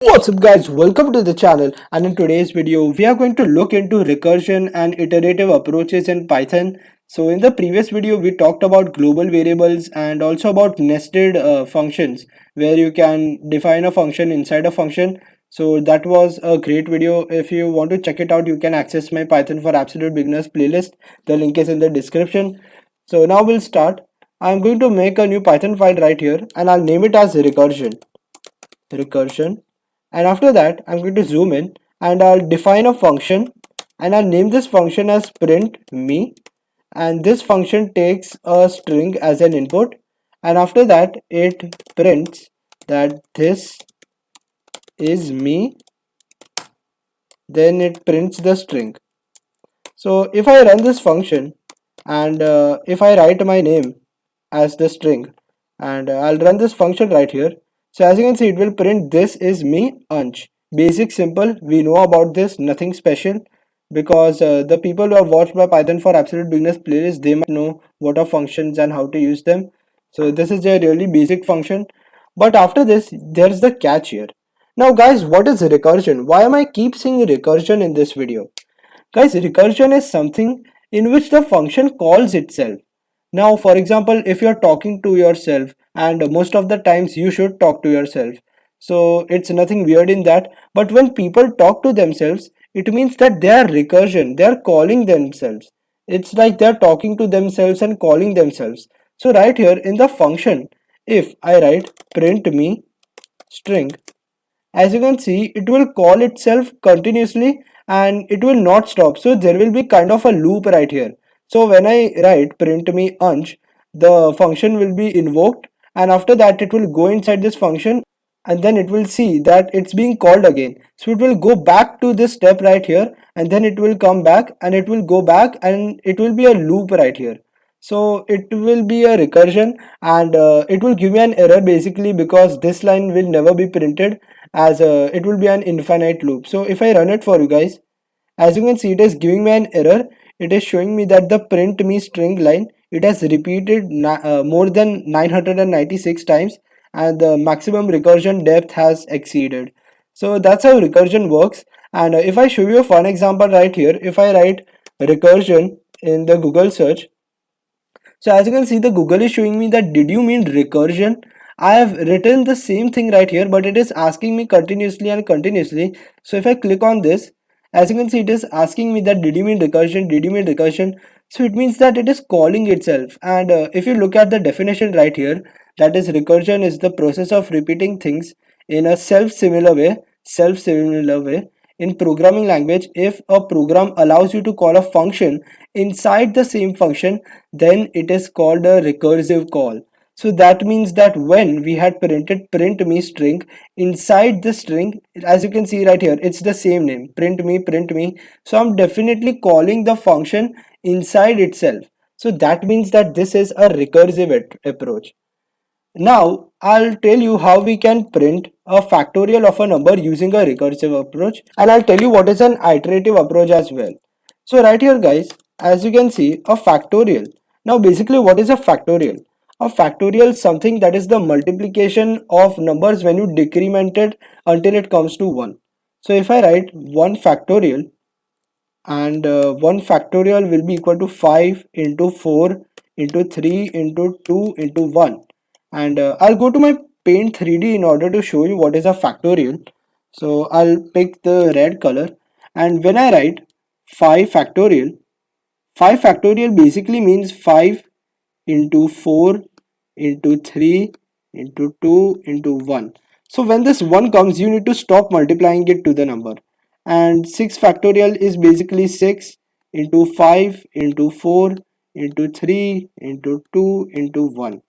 What's up guys, welcome to the channel, and in today's video we are going to look into recursion and iterative approaches in Python. So in the previous video we talked about global variables and also about nested functions where you can define a function inside a function. So that was a great video. If you want to check it out, you can access my Python for Absolute Beginners playlist. The link is in the description. So now we'll start. I'm going to make a new Python file right here and I'll name it as recursion, and after that I'm going to zoom in and I'll define a function and I'll name this function as print me, and this function takes a string as an input, and after that it prints that this is me, then it prints the string. So if I run this function and if I write my name as the string and I'll run this function right here. So as you can see, it will print this is me Ansh. Basic, simple, we know about this, nothing special, because the people who have watched my Python for Absolute Beginners playlist, they might know what are functions and how to use them. So this is a really basic function, but after this there's the catch here. Now guys, what is recursion? Why am I keep saying recursion in this video? Guys, recursion is something in which the function calls itself. Now, for example, if you're talking to yourself, and most of the times you should talk to yourself, so it's nothing weird in that. But when people talk to themselves, it means that they are recursion, they are calling themselves. It's like they're talking to themselves and calling themselves. So, right here in the function, if I write print me string, as you can see, it will call itself continuously and it will not stop. So there will be kind of a loop right here. So when I write print me Ansh, the function will be invoked, and after that it will go inside this function and then it will see that it's being called again. So it will go back to this step right here and then it will come back and it will go back and it will be a loop right here. So it will be a recursion, and it will give me an error basically because this line will never be printed, as it will be an infinite loop. So if I run it for you guys, as you can see, it is giving me an error. It is showing me that the print me string line, it has repeated more than 996 times and the maximum recursion depth has exceeded. So that's how recursion works. And if I show you a fun example right here, if I write recursion in the Google search, so as you can see, the Google is showing me that did you mean recursion? I have written the same thing right here, but it is asking me continuously and continuously. So if I click on this, as you can see, it is asking me that did you mean recursion? Did you mean recursion? So it means that it is calling itself. And if you look at the definition right here, that is recursion is the process of repeating things in a self-similar way. In programming language, if a program allows you to call a function inside the same function, then it is called a recursive call. So that means that when we had printed print me string, inside the string, as you can see right here, it's the same name, print me, print me. So I'm definitely calling the function inside itself. So that means that this is a recursive approach. Now I'll tell you how we can print a factorial of a number using a recursive approach, and I'll tell you what is an iterative approach as well. So right here guys, as you can see, a factorial. Now basically what is a factorial? A factorial is something that is the multiplication of numbers when you decrement it until it comes to 1. So if I write 1 factorial, and 1 factorial will be equal to 5 into 4 into 3 into 2 into 1, and I'll go to my paint 3D in order to show you what is a factorial. So I'll pick the red color, and when I write 5 factorial, 5 factorial basically means 5 into 4 into 3 into 2 into 1. So when this 1 comes, you need to stop multiplying it to the number. And 6 factorial is basically 6 into 5 into 4 into 3 into 2 into 1.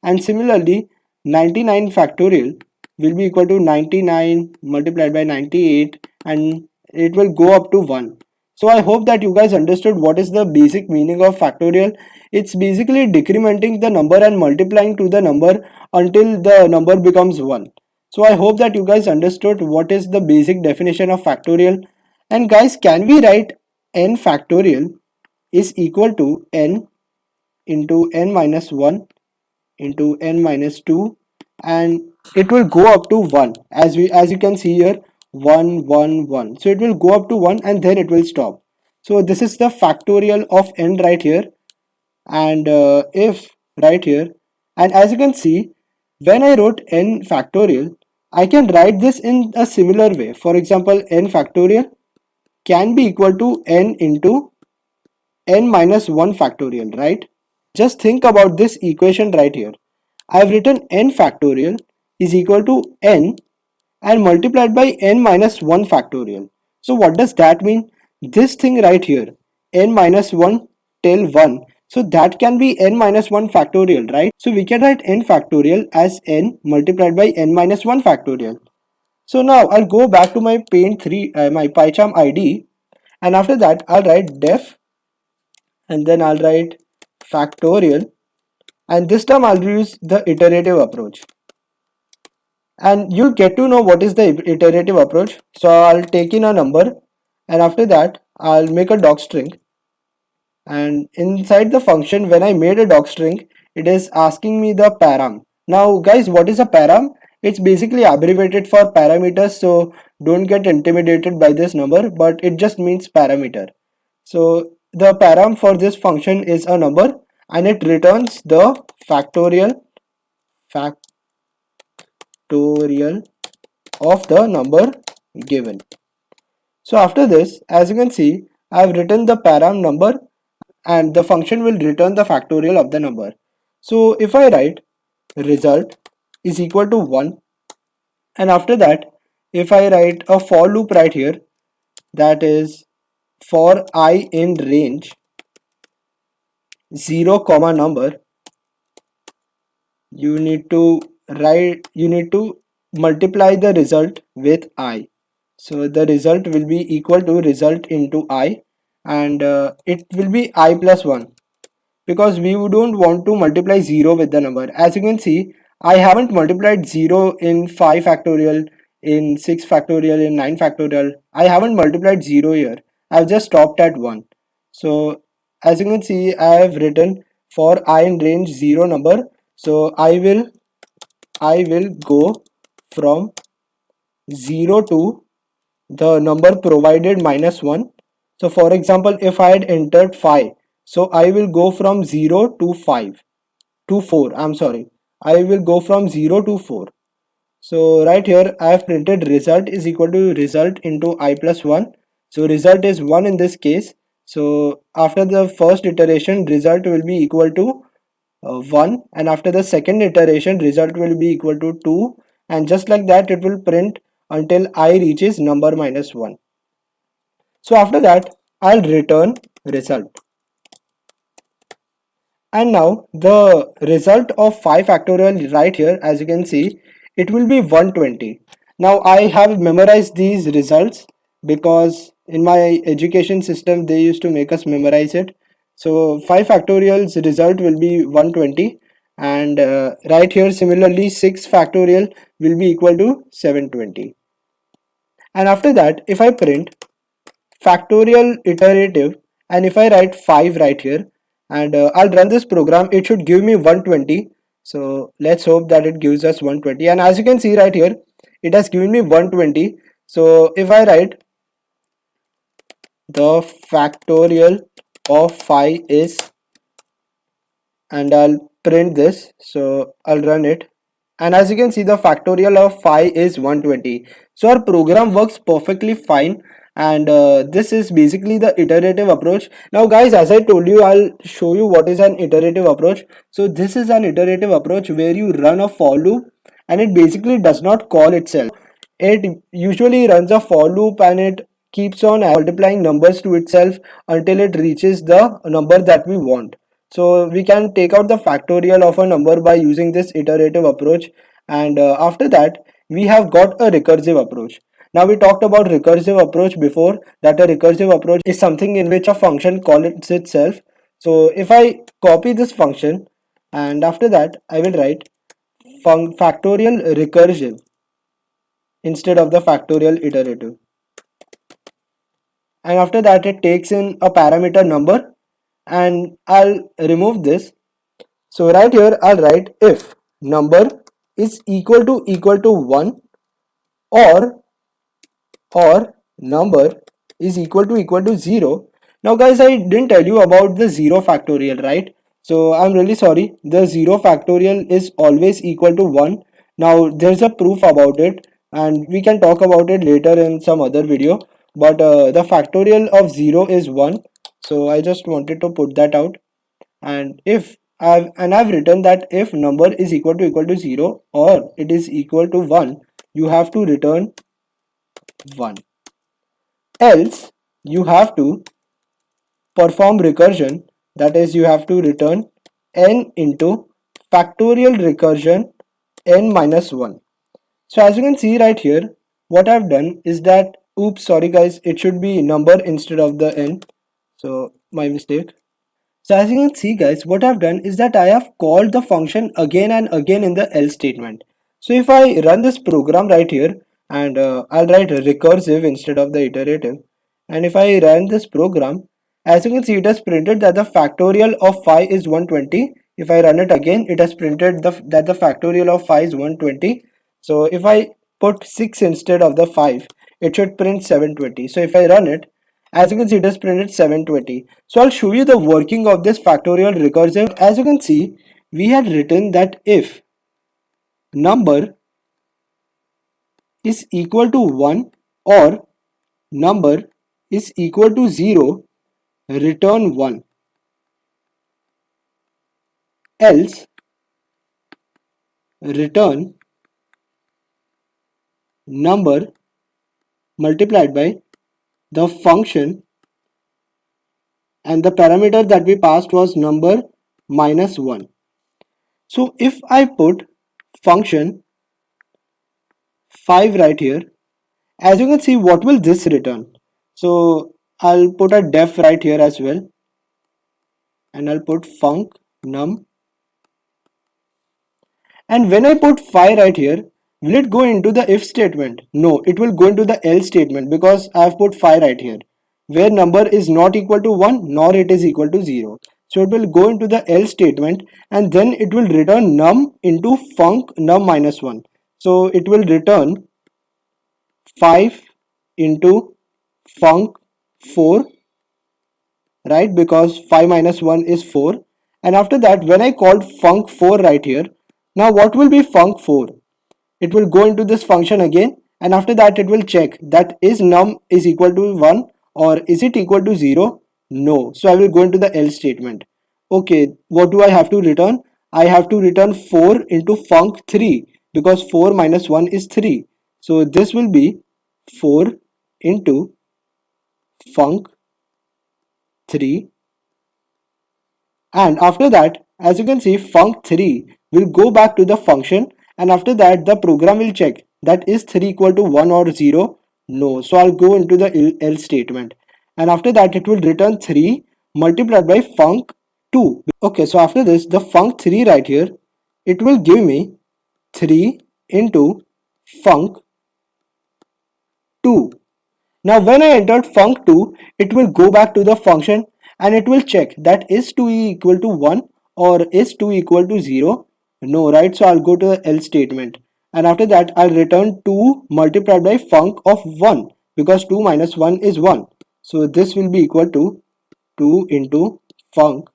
And similarly, 99 factorial will be equal to 99 multiplied by 98, and it will go up to 1. So I hope that you guys understood what is the basic meaning of factorial. It's basically decrementing the number and multiplying to the number until the number becomes 1. So I hope that you guys understood what is the basic definition of factorial. And guys, can we write n factorial is equal to n into n minus 1 into n minus 2 and it will go up to 1, as you can see here, 1 1 1. So it will go up to 1 and then it will stop. So this is the factorial of n right here, and if right here, and as you can see, when I wrote n factorial, I can write this in a similar way. For example, n factorial can be equal to n into n minus 1 factorial, right? Just think about this equation right here. I have written n factorial is equal to n and multiplied by n minus 1 factorial. So what does that mean? This thing right here, n minus 1 till 1. So that can be n minus 1 factorial, right? So we can write n factorial as n multiplied by n minus 1 factorial. So now I'll go back to my paint 3, my PyCharm ID, and after that I'll write def, and then I'll write factorial, and this time I'll use the iterative approach. And you'll get to know what is the iterative approach. So I'll take in a number, and after that I'll make a docstring, and inside the function, when I made a docstring, it is asking me the param. Now guys, what is a param? It's basically abbreviated for parameters, so don't get intimidated by this number, but it just means parameter. So the param for this function is a number, and it returns the factorial factorial of the number given. So after this, as you can see, I have written the param number, and the function will return the factorial of the number. So if I write result is equal to 1, and after that, if I write a for loop right here, that is for I in range 0 comma number, you need to multiply the result with I. So the result will be equal to result into I, and it will be I plus 1, because we don't want to multiply 0 with the number. As you can see, I haven't multiplied 0 in 5 factorial, in 6 factorial, in 9 factorial. I haven't multiplied 0 here. I've just stopped at 1. So as you can see, I have written for I in range 0 number. So I will go from 0 to the number provided minus 1. So for example, if I had entered 5, so I will go from 0 to 5 to 4. I'm sorry, I will go from 0 to 4. So right here I have printed result is equal to result into I plus 1. So result is 1 in this case. So after the first iteration, result will be equal to 1, and after the second iteration, result will be equal to 2, and just like that it will print until I reaches number minus 1. So after that I'll return result, and now the result of 5 factorial right here, as you can see, it will be 120. Now I have memorized these results because in my education system they used to make us memorize it. So 5 factorial's result will be 120, and right here similarly 6 factorial will be equal to 720. And after that, if I print factorial iterative, and if I write 5 right here, and I'll run this program, it should give me 120. So let's hope that it gives us 120, and as you can see right here, it has given me 120. So if I write the factorial of 5 is, and I'll print this, so I'll run it, and as you can see, the factorial of 5 is 120. So our program works perfectly fine, and this is basically the iterative approach. Now guys, as I told you, I'll show you what is an iterative approach. So this is an iterative approach where you run a for loop, and it basically does not call itself. It usually runs a for loop, and it keeps on multiplying numbers to itself until it reaches the number that we want. So we can take out the factorial of a number by using this iterative approach, and after that we have got a recursive approach. Now we talked about recursive approach before, that a recursive approach is something in which a function calls itself. So if I copy this function, and after that I will write factorial recursive instead of the factorial iterative, and after that it takes in a parameter number, and I'll remove this. So right here I'll write if number is equal to 1, or number is equal to 0. Now guys, I didn't tell you about the 0 factorial, right? So I'm really sorry, the 0 factorial is always equal to 1. Now there's a proof about it, and we can talk about it later in some other video, but the factorial of 0 is 1. So I just wanted to put that out. And if I've written that if number is equal to 0 or it is equal to 1, you have to return 1. Else you have to perform recursion, that is you have to return n into factorial recursion n minus 1. So as you can see right here, what I've done is that, oops, sorry guys, it should be number instead of the n, so my mistake. So as you can see guys, what I've done is that I have called the function again and again in the else statement. So if I run this program right here, and I'll write recursive instead of the iterative, and if I run this program, as you can see, it has printed that the factorial of 5 is 120. If I run it again, it has printed that the factorial of 5 is 120. So if I put 6 instead of the 5, it should print 720. So if I run it, as you can see, it has printed 720. So I'll show you the working of this factorial recursive. As you can see, we had written that if number is equal to 1 or number is equal to 0, return 1. Else, return number multiplied by the function, and the parameter that we passed was number minus 1. So if I put function 5 right here, as you can see, what will this return? So I'll put a def right here as well, and I'll put func num, and when I put 5 right here, will it go into the if statement? No, it will go into the else statement, because I have put 5 right here, where number is not equal to 1 nor it is equal to 0. So it will go into the else statement, and then it will return num into func num minus 1. So it will return 5 into func 4, right, because 5 minus 1 is 4. And after that, when I called func 4 right here, now what will be func 4? It will go into this function again, and after that it will check that is num is equal to 1 or is it equal to 0. No, so I will go into the else statement. Okay, what do I have to return? I have to return 4 into func 3, because 4 minus 1 is 3. So this will be 4 into func 3, and after that, as you can see, func3 will go back to the function, and after that the program will check that is 3 equal to 1 or 0. No, so I'll go into the else statement, and after that it will return 3 multiplied by func2. Okay, so after this, the func3 right here, it will give me 3 into func2. Now when I entered func2, it will go back to the function, and it will check that is 2 equal to 1 or is 2 equal to 0. No, right? So I'll go to the else statement, and after that I'll return 2 multiplied by func of 1, because 2 minus 1 is 1. So this will be equal to 2 into func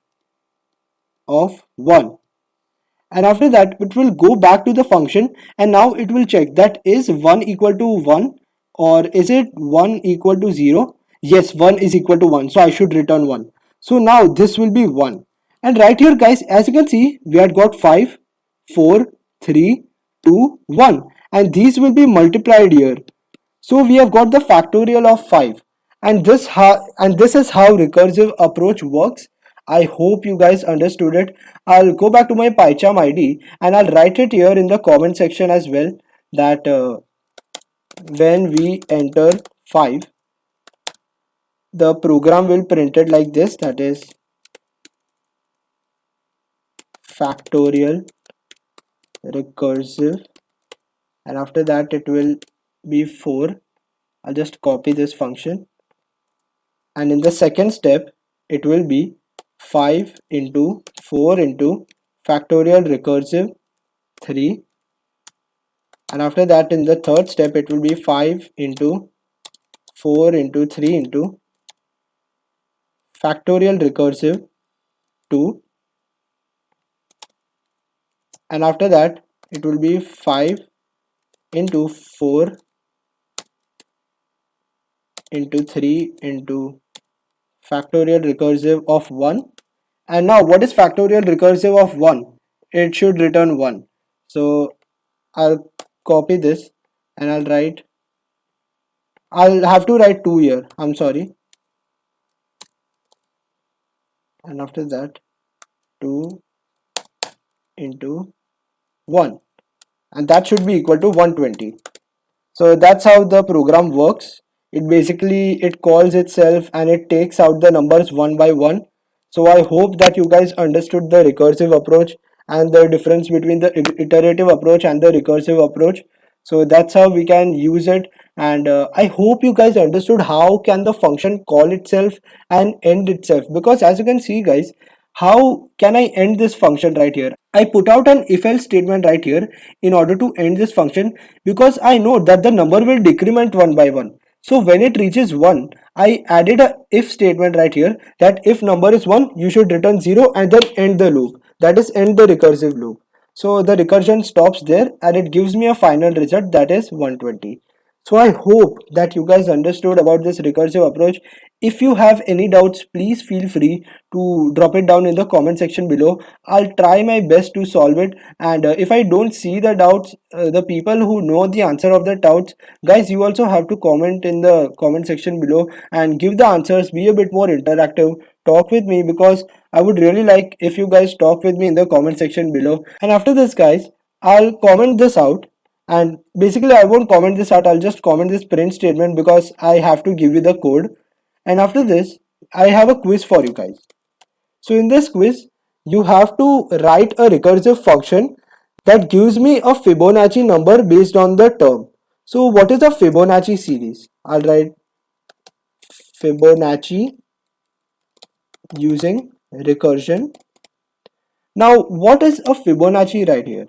of 1, and after that it will go back to the function, and now it will check that is 1 equal to 1 or is it 1 equal to 0. Yes, 1 is equal to 1, so I should return 1. So now this will be 1, and right here guys, as you can see, we had got 5, 4, 3, 2, 1, and these will be multiplied here. So we have got the factorial of 5, and this is how recursive approach works. I hope you guys understood it. I'll go back to my PyCharm ID, and I'll write it here in the comment section as well, that when we enter 5, the program will print it like this, that is factorial recursive, and after that it will be 4. I'll just copy this function, and in the second step it will be 5 into 4 into factorial recursive 3, and after that in the third step it will be 5 into 4 into 3 into factorial recursive 2, and after that it will be 5 into 4 into 3 into factorial recursive of 1. And now what is factorial recursive of 1? It should return 1. So I'll copy this and I'll have to write 2 here, I'm sorry, and after that 2 into 1, and that should be equal to 120. So that's how the program works. It calls itself and it takes out the numbers one by one. So I hope that you guys understood the recursive approach and the difference between the iterative approach and the recursive approach. So that's how we can use it, and I hope you guys understood how can the function call itself and end itself, because as you can see guys, how can I end this function right here? I put out an if else statement right here in order to end this function, because I know that the number will decrement one by one. So when it reaches 1, I added a if statement right here that if number is 1, you should return 0 and then end the loop. That is end the recursive loop. So the recursion stops there and it gives me a final result, that is 120. So I hope that you guys understood about this recursive approach. If you have any doubts, please feel free to drop it down in the comment section below. I'll try my best to solve it, and if I don't see the doubts, the people who know the answer of the doubts, guys, you also have to comment in the comment section below and give the answers. Be a bit more interactive, talk with me, because I would really like if you guys talk with me in the comment section below. And after this guys, I'll comment this out, and basically I won't comment this out, I'll just comment this print statement because I have to give you the code. And after this I have a quiz for you guys. So in this quiz you have to write a recursive function that gives me a Fibonacci number based on the term. So what is a Fibonacci series? I'll write Fibonacci using recursion. Now what is a Fibonacci right here?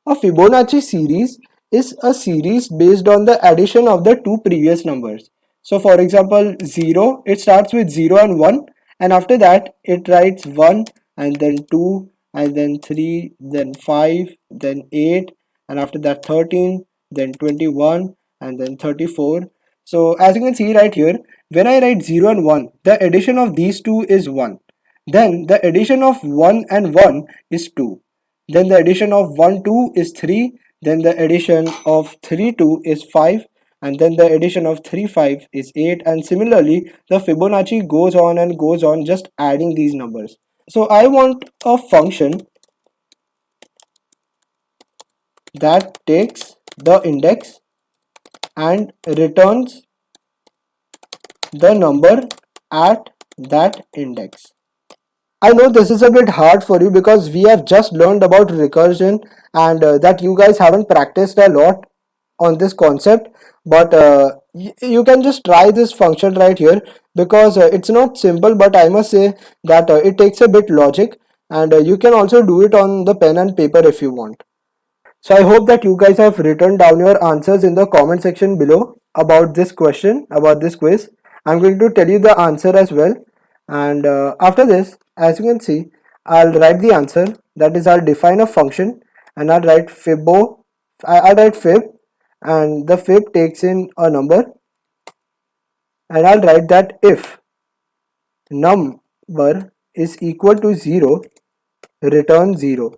A Fibonacci series is a series based on the addition of the two previous numbers. So for example 0, it starts with 0 and 1, and after that it writes 1 and then 2 and then 3, then 5, then 8, and after that 13, then 21, and then 34. So as you can see right here, when I write 0 and 1, the addition of these two is 1. Then the addition of 1 and 1 is 2. Then the addition of 1 2 is 3, then the addition of 3 2 is 5, and then the addition of 3 5 is 8, and similarly the Fibonacci goes on and goes on, just adding these numbers. So I want a function that takes the index and returns the number at that index. I know this is a bit hard for you because we have just learned about recursion, and that you guys haven't practiced a lot on this concept, but you can just try this function right here, because it's not simple, but I must say that it takes a bit logic, and you can also do it on the pen and paper if you want. So I hope that you guys have written down your answers in the comment section below about this question, about this quiz. I'm going to tell you the answer as well. And after this, as you can see, I'll write the answer. That is, I'll define a function and I'll write I'll write fib, and the fib takes in a number, and I'll write that if number is equal to 0, return 0,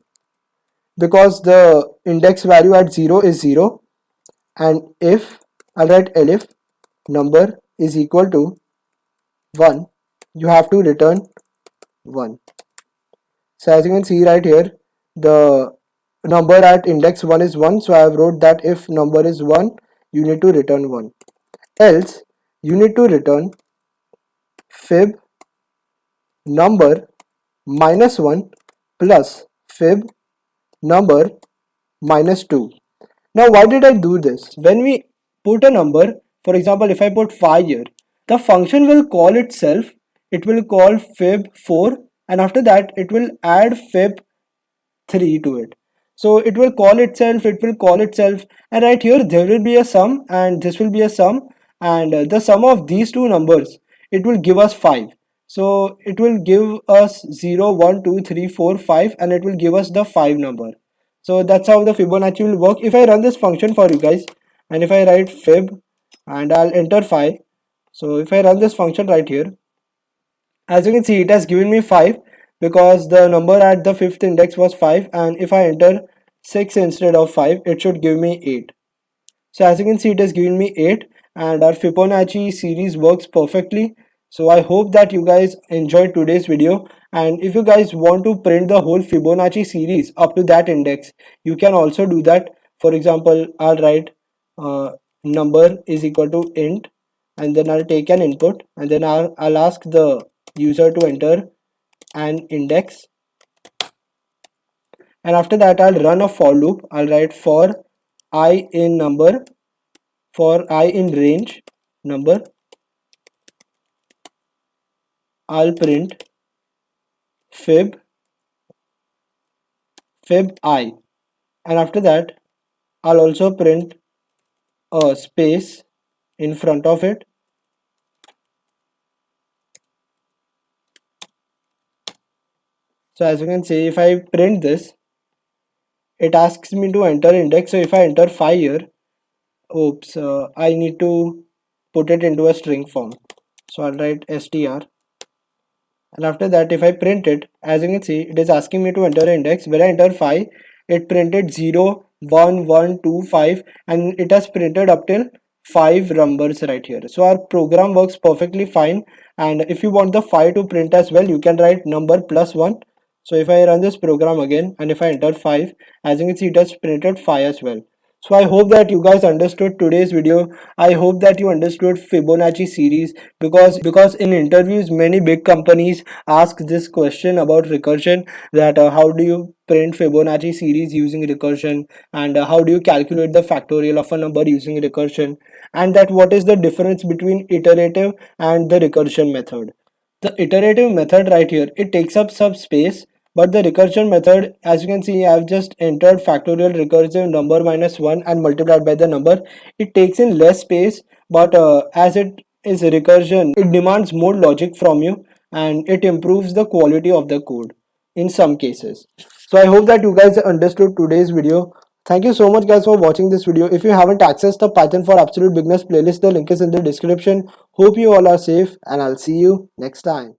because the index value at 0 is 0. And if I'll write elif number is equal to 1, you have to return 1. So as you can see right here, the number at index 1 is 1, so I have wrote that if number is 1, you need to return 1. Else you need to return fib number minus 1 plus fib number minus 2. Now why did I do this? When we put a number, for example if I put 5 here, the function will call itself, it will call fib 4, and after that it will add fib 3 to it. So it will call itself, and right here there will be a sum, and this will be a sum, and the sum of these two numbers, it will give us 5. So it will give us 0, 1, 2, 3, 4, 5, and it will give us the 5 number. So that's how the Fibonacci will work. If I run this function for you guys, and if I write fib and I'll enter 5, so if I run this function right here, as you can see, it has given me 5 because the number at the fifth index was 5, and if I enter 6 instead of 5, it should give me 8. So as you can see, it has given me 8, and our Fibonacci series works perfectly. So I hope that you guys enjoyed today's video, and if you guys want to print the whole Fibonacci series up to that index, you can also do that. For example, I'll write number is equal to int, and then I'll take an input, and then I'll ask the user to enter an index, and after that I'll run a for loop. I'll write for I in number, for I in range number, I'll print fib I, and after that I'll also print a space in front of it. So as you can see, if I print this, it asks me to enter index. So if I enter 5 here, oops, I need to put it into a string form. So I'll write str, and after that if I print it, as you can see, it is asking me to enter an index. When I enter 5, it printed 0, 1, 1, 2, 5, and it has printed up till 5 numbers right here. So our program works perfectly fine, and if you want the 5 to print as well, you can write number plus 1. So if I run this program again and if I enter 5, as you can see, it has printed 5 as well. So I hope that you guys understood today's video. I hope that you understood Fibonacci series, because in interviews many big companies ask this question about recursion, that how do you print Fibonacci series using recursion, and how do you calculate the factorial of a number using recursion, and that what is the difference between iterative and the recursion method. The iterative method right here, it takes up some space, but the recursion method, as you can see, I've just entered factorial recursive number minus 1 and multiplied by the number. It takes in less space, but as it is recursion, it demands more logic from you, and it improves the quality of the code in some cases. So I hope that you guys understood today's video. Thank you so much guys for watching this video. If you haven't accessed the Python for Absolute Beginners playlist, the link is in the description. Hope you all are safe, and I'll see you next time.